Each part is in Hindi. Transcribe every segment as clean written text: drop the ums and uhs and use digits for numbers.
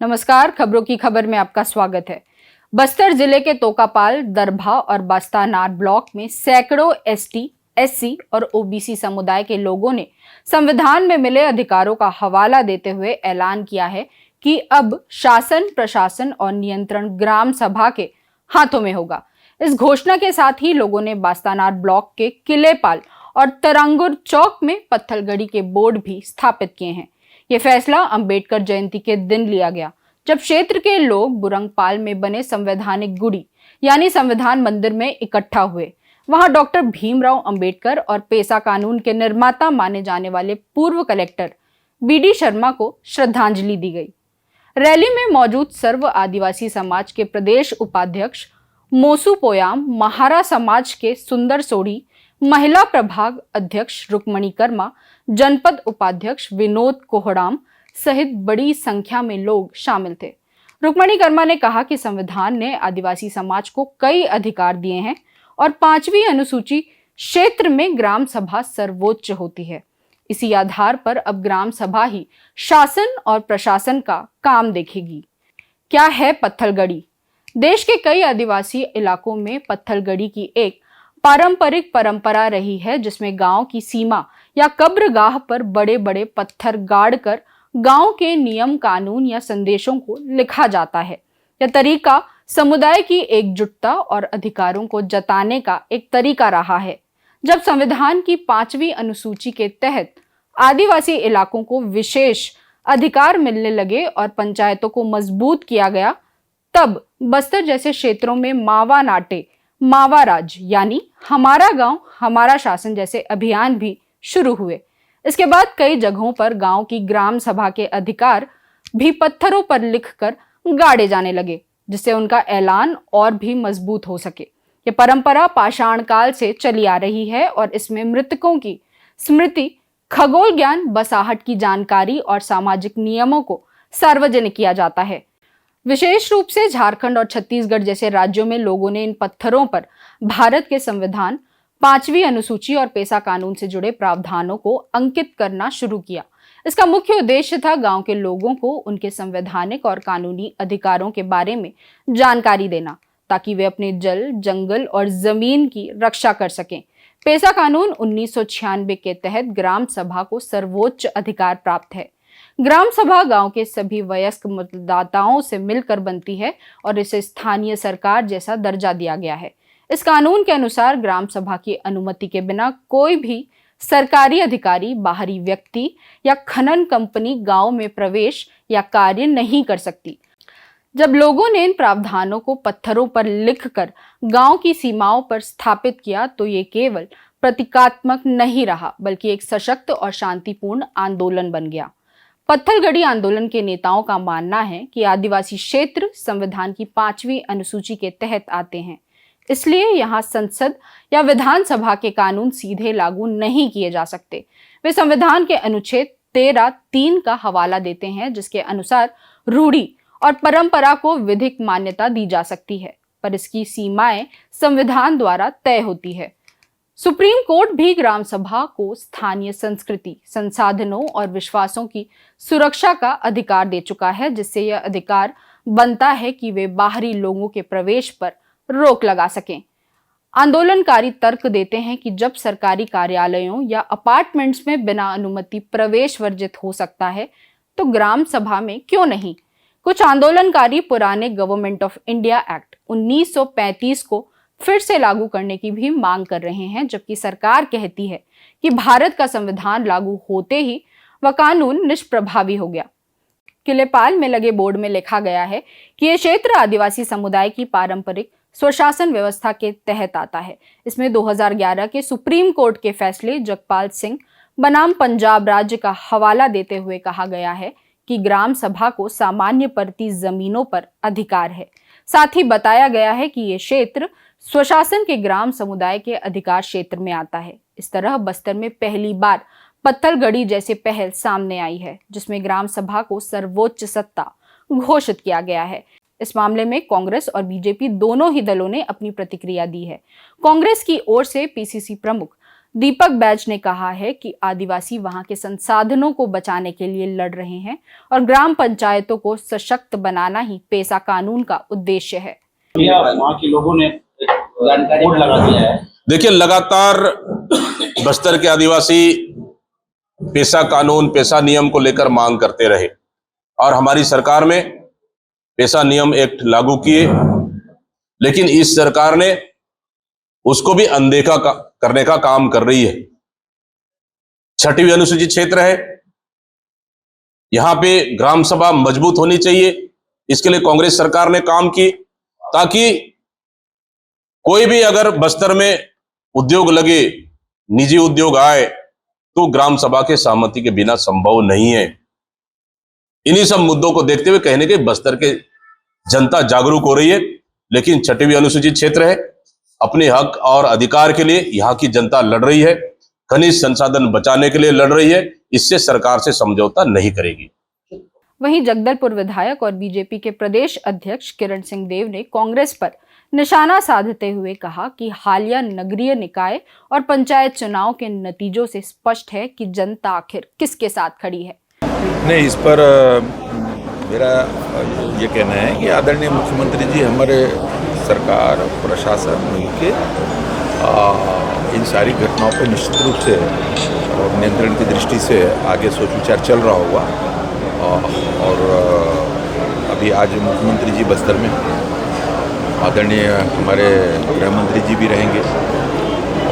नमस्कार, खबरों की खबर में आपका स्वागत है। बस्तर जिले के तोकापाल, दरभा और बास्तानार ब्लॉक में सैकड़ों एसटी, एससी और ओबीसी समुदाय के लोगों ने संविधान में मिले अधिकारों का हवाला देते हुए ऐलान किया है कि अब शासन, प्रशासन और नियंत्रण ग्राम सभा के हाथों में होगा। इस घोषणा के साथ ही लोगों ने बास्तानार ब्लॉक के किलेपाल और तरंगुर चौक में पत्थलगड़ी के बोर्ड भी स्थापित किए हैं। ये फैसला अंबेडकर जयंती के दिन लिया गया, जब क्षेत्र के लोग बुरंगपाल में बने संवैधानिक गुड़ी यानी संविधान मंदिर में इकट्ठा हुए। वहां डॉक्टर भीमराव अंबेडकर और पेसा कानून के निर्माता माने जाने वाले पूर्व कलेक्टर बीडी शर्मा को श्रद्धांजलि दी गई। रैली में मौजूद सर्व आदिवासी समाज के प्रदेश उपाध्यक्ष मोसू पोयाम, महारा समाज के सुंदर सोढ़ी, महिला प्रभाग अध्यक्ष रुक्मणी कर्मा, जनपद उपाध्यक्ष विनोद कोहड़ाम सहित बड़ी संख्या में लोग शामिल थे। रुक्मणी कर्मा ने कहा कि संविधान ने आदिवासी समाज को कई अधिकार दिए हैं और 5वीं अनुसूची क्षेत्र में ग्राम सभा सर्वोच्च होती है। इसी आधार पर अब ग्राम सभा ही शासन और प्रशासन का काम देखेगी। क्या है पत्थलगड़ी? देश के कई आदिवासी इलाकों में पत्थलगड़ी की एक पारंपरिक परंपरा रही है, जिसमें गांव की सीमा या कब्रगाह पर बड़े बड़े पत्थर गाड़कर गांव के नियम, कानून या संदेशों को लिखा जाता है। यह तरीका समुदाय की एकजुटता और अधिकारों को जताने का एक तरीका रहा है। जब संविधान की 5वीं अनुसूची के तहत आदिवासी इलाकों को विशेष अधिकार मिलने लगे और पंचायतों को मजबूत किया गया, तब बस्तर जैसे क्षेत्रों में मावा नाटे, मावा राज यानी हमारा गांव हमारा शासन जैसे अभियान भी शुरू हुए। इसके बाद कई जगहों पर गांव की ग्राम सभा के अधिकार भी पत्थरों पर लिखकर गाड़े जाने लगे, जिससे उनका ऐलान और भी मजबूत हो सके। ये परंपरा पाषाण काल से चली आ रही है और इसमें मृतकों की स्मृति, खगोल ज्ञान, बसाहट की जानकारी और सामाजिक नियमों को सार्वजनिक किया जाता है। विशेष रूप से झारखंड और छत्तीसगढ़ जैसे राज्यों में लोगों ने इन पत्थरों पर भारत के संविधान, 5वीं अनुसूची और पेसा कानून से जुड़े प्रावधानों को अंकित करना शुरू किया। इसका मुख्य उद्देश्य था गांव के लोगों को उनके संवैधानिक और कानूनी अधिकारों के बारे में जानकारी देना, ताकि वे अपने जल, जंगल और जमीन की रक्षा कर सकें। पेसा कानून 1996 के तहत ग्राम सभा को सर्वोच्च अधिकार प्राप्त है। ग्राम सभा गांव के सभी वयस्क मतदाताओं से मिलकर बनती है और इसे स्थानीय सरकार जैसा दर्जा दिया गया है। इस कानून के अनुसार ग्राम सभा की अनुमति के बिना कोई भी सरकारी अधिकारी, बाहरी व्यक्ति या खनन कंपनी गांव में प्रवेश या कार्य नहीं कर सकती। जब लोगों ने इन प्रावधानों को पत्थरों पर लिखकर गांव की सीमाओं पर स्थापित किया, तो ये केवल प्रतीकात्मक नहीं रहा, बल्कि एक सशक्त और शांतिपूर्ण आंदोलन बन गया। पत्थलगड़ी आंदोलन के नेताओं का मानना है कि आदिवासी क्षेत्र संविधान की 5वीं अनुसूची के तहत आते हैं, इसलिए यहाँ संसद या विधानसभा के कानून सीधे लागू नहीं किए जा सकते। वे संविधान के अनुच्छेद 13(3) का हवाला देते हैं, जिसके अनुसार रूढ़ी और परंपरा को विधिक मान्यता दी जा सकती है, पर इसकी सीमाएं संविधान द्वारा तय होती है। सुप्रीम कोर्ट भी ग्राम सभा को स्थानीय संस्कृति, संसाधनों और विश्वासों की सुरक्षा का अधिकार दे चुका है, जिससे यह अधिकार बनता है कि वे बाहरी लोगों के प्रवेश पर रोक लगा सकें। आंदोलनकारी तर्क देते हैं कि जब सरकारी कार्यालयों या अपार्टमेंट्स में बिना अनुमति प्रवेश वर्जित हो सकता है, तो ग्राम सभा में क्यों नहीं? कुछ आंदोलनकारी पुराने गवर्नमेंट ऑफ इंडिया एक्ट 1935 को फिर से लागू करने की भी मांग कर रहे हैं, जबकि सरकार कहती है कि भारत का संविधान लागू होते ही वह कानून निष्प्रभावी हो गया। किलेपाल में लगे बोर्ड में लिखा गया है कि यह क्षेत्र आदिवासी समुदाय की पारंपरिक स्वशासन व्यवस्था के तहत आता है। इसमें 2011 के सुप्रीम कोर्ट के फैसले जगपाल सिंह बनाम पंजाब राज्य का हवाला देते हुए कहा गया है कि ग्राम सभा को सामान्य परती जमीनों पर अधिकार है। साथ ही बताया गया है कि यह क्षेत्र स्वशासन के ग्राम समुदाय के अधिकार क्षेत्र में आता है। इस तरह बस्तर में पहली बार पत्थलगड़ी जैसे पहल सामने आई है, जिसमें ग्राम सभा को सर्वोच्च सत्ता घोषित किया गया है। इस मामले में कांग्रेस और बीजेपी दोनों ही दलों ने अपनी प्रतिक्रिया दी है। कांग्रेस की ओर से पीसीसी प्रमुख दीपक बैज ने कहा है कि आदिवासी वहां के संसाधनों को बचाने के लिए लड़ रहे हैं और ग्राम पंचायतों को सशक्त बनाना ही पेसा कानून का उद्देश्य है। वहाँ के लोगों ने बोर्ड लगा दिया है। देखिए, लगातार बस्तर के आदिवासी पेसा कानून, पेसा नियम को लेकर मांग करते रहे और हमारी सरकार में पेसा नियम एक्ट लागू किए, लेकिन इस सरकार ने उसको भी अनदेखा करने का काम कर रही है। 6वीं अनुसूचित क्षेत्र है, यहां पे ग्राम सभा मजबूत होनी चाहिए। इसके लिए कांग्रेस सरकार ने काम की ताकि कोई भी अगर बस्तर में उद्योग लगे, निजी उद्योग आए, तो ग्राम सभा के सहमति के बिना संभव नहीं है। इन्हीं सब मुद्दों को देखते हुए कहने के बस्तर के जनता जागरूक हो रही है, लेकिन 6वीं अनुसूचित क्षेत्र है, अपने हक और अधिकार के लिए यहाँ की जनता लड़ रही है, खनिज संसाधन बचाने के लिए लड़ रही है। इससे सरकार से समझौता नहीं करेगी। वहीं जगदलपुर विधायक और बीजेपी के प्रदेश अध्यक्ष किरण सिंह देव ने कांग्रेस पर निशाना साधते हुए कहा कि हालिया नगरीय निकाय और पंचायत चुनाव के नतीजों से स्पष्ट है कि जनता आखिर किसके साथ खड़ी है। नहीं, इस पर मेरा ये कहना है कि आदरणीय मुख्यमंत्री जी हमारे सरकार प्रशासन मिलके इन सारी घटनाओं पर निश्चित रूप से नियंत्रण की दृष्टि से आगे सोच विचार चल रहा होगा। और अभी आज मुख्यमंत्री जी बस्तर में, आदरणीय हमारे गृह मंत्री जी भी रहेंगे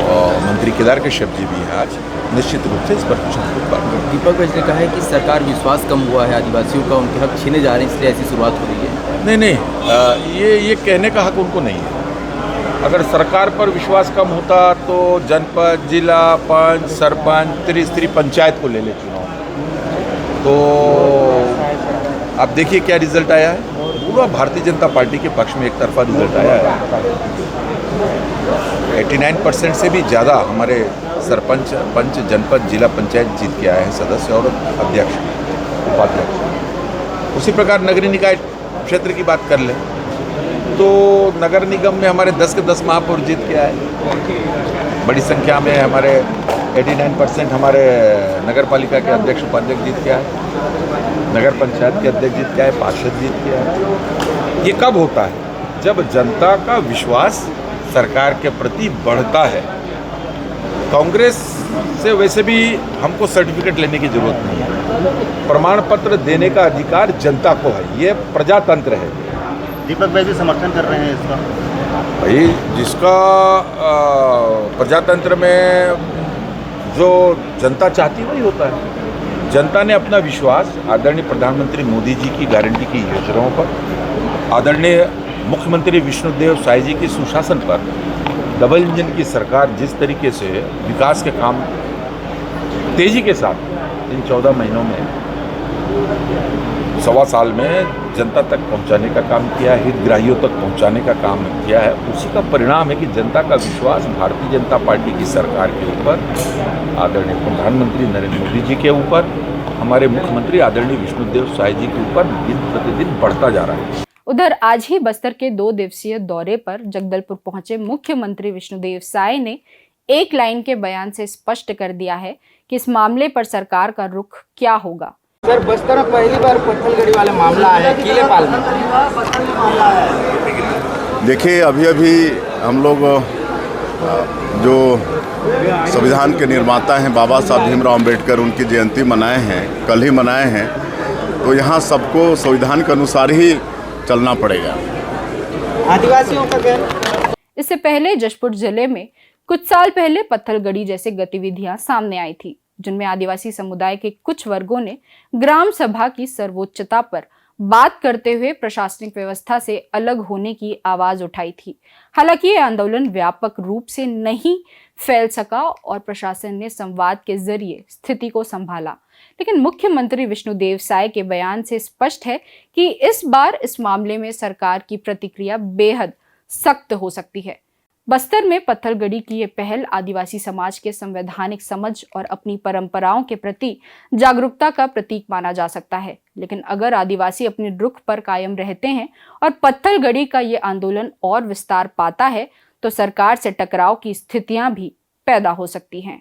और मंत्री केदार कश्यप जी भी हैं। आज निश्चित रूप से इस पर कुछ बात करेंगे। दीपक बैज ने कहा है कि सरकार विश्वास कम हुआ है आदिवासियों का, उनके हक छीने जा रहे हैं, इसलिए ऐसी शुरुआत हो रही है। नहीं, ये कहने का हक उनको नहीं है। अगर सरकार पर विश्वास कम होता तो जनपद, जिला, पंच, सरपंच, त्रिस्तरीय पंचायत को ले ले चुनाव। तो आप देखिए क्या रिजल्ट आया है। पूरा भारतीय जनता पार्टी के पक्ष में एक तरफा रिजल्ट आया है। 89% से भी ज़्यादा हमारे सरपंच, पंच, जनपद, जिला पंचायत जीत के आए हैं सदस्य और अध्यक्ष, उपाध्यक्ष। उसी प्रकार नगरीय निकाय क्षेत्र की बात कर लें तो नगर निगम में हमारे 10 के 10 महापौर जीत के आए। बड़ी संख्या में हमारे 89% हमारे नगर पालिका के अध्यक्ष, उपाध्यक्ष जीत के आए, नगर पंचायत के अध्यक्ष जीत के आए, पार्षद जीत के आए। ये कब होता है? जब जनता का विश्वास सरकार के प्रति बढ़ता है। कांग्रेस से वैसे भी हमको सर्टिफिकेट लेने की जरूरत नहीं है, प्रमाण पत्र देने का अधिकार जनता को है। ये प्रजातंत्र है। दीपक भाई भी समर्थन कर रहे हैं इसका। भाई, जिसका प्रजातंत्र में जो जनता चाहती वही होता है। जनता ने अपना विश्वास आदरणीय प्रधानमंत्री मोदी जी की गारंटी की योजनाओं पर, आदरणीय मुख्यमंत्री विष्णुदेव साय जी के सुशासन पर, डबल इंजन की सरकार जिस तरीके से विकास के काम तेजी के साथ इन 14 महीनों में, 1.25 साल में जनता तक पहुंचाने का काम किया है, हितग्राहियों तक पहुंचाने का काम किया है, उसी का परिणाम है कि जनता का विश्वास भारतीय जनता पार्टी की सरकार के ऊपर, आदरणीय प्रधानमंत्री नरेंद्र मोदी जी के ऊपर, हमारे मुख्यमंत्री आदरणीय विष्णुदेव साय जी के ऊपर दिन प्रतिदिन बढ़ता जा रहा है। उधर आज ही बस्तर के 2 दिवसीय दौरे पर जगदलपुर पहुंचे मुख्यमंत्री विष्णुदेव साय ने एक लाइन के बयान से स्पष्ट कर दिया है कि इस मामले पर सरकार का रुख क्या होगा। सर, बस्तर में पहली बार पत्थलगड़ी वाला मामला आया है किलेपाल में। देखिए, अभी हम लोग जो संविधान के निर्माता हैं बाबा साहब भीमराव अंबेडकर, उनकी जयंती मनाए हैं, कल ही मनाए हैं। तो यहाँ सबको संविधान के अनुसार ही चलना पड़ेगा। आदिवासियों का कहना। इससे पहले जशपुर जिले में कुछ साल पहले पत्थलगड़ी जैसे गतिविधियां सामने आई थी, जिनमें आदिवासी समुदाय के कुछ वर्गों ने ग्राम सभा की सर्वोच्चता पर बात करते हुए प्रशासनिक व्यवस्था से अलग होने की आवाज उठाई थी। हालांकि ये आंदोलन व्यापक रूप से नहीं फैल सका और प्रशासन ने संवाद के जरिए स्थिति को संभाला, लेकिन मुख्यमंत्री विष्णुदेव साय के बयान से स्पष्ट है कि इस बार इस मामले में सरकार की प्रतिक्रिया बेहद सख्त हो सकती है। बस्तर में पत्थलगड़ी की ये पहल आदिवासी समाज के संवैधानिक समझ और अपनी परंपराओं के प्रति जागरूकता का प्रतीक माना जा सकता है, लेकिन अगर आदिवासी अपने रुख पर कायम रहते हैं और पत्थलगड़ी का ये आंदोलन और विस्तार पाता है तो सरकार से टकराव की स्थितियां भी पैदा हो सकती हैं।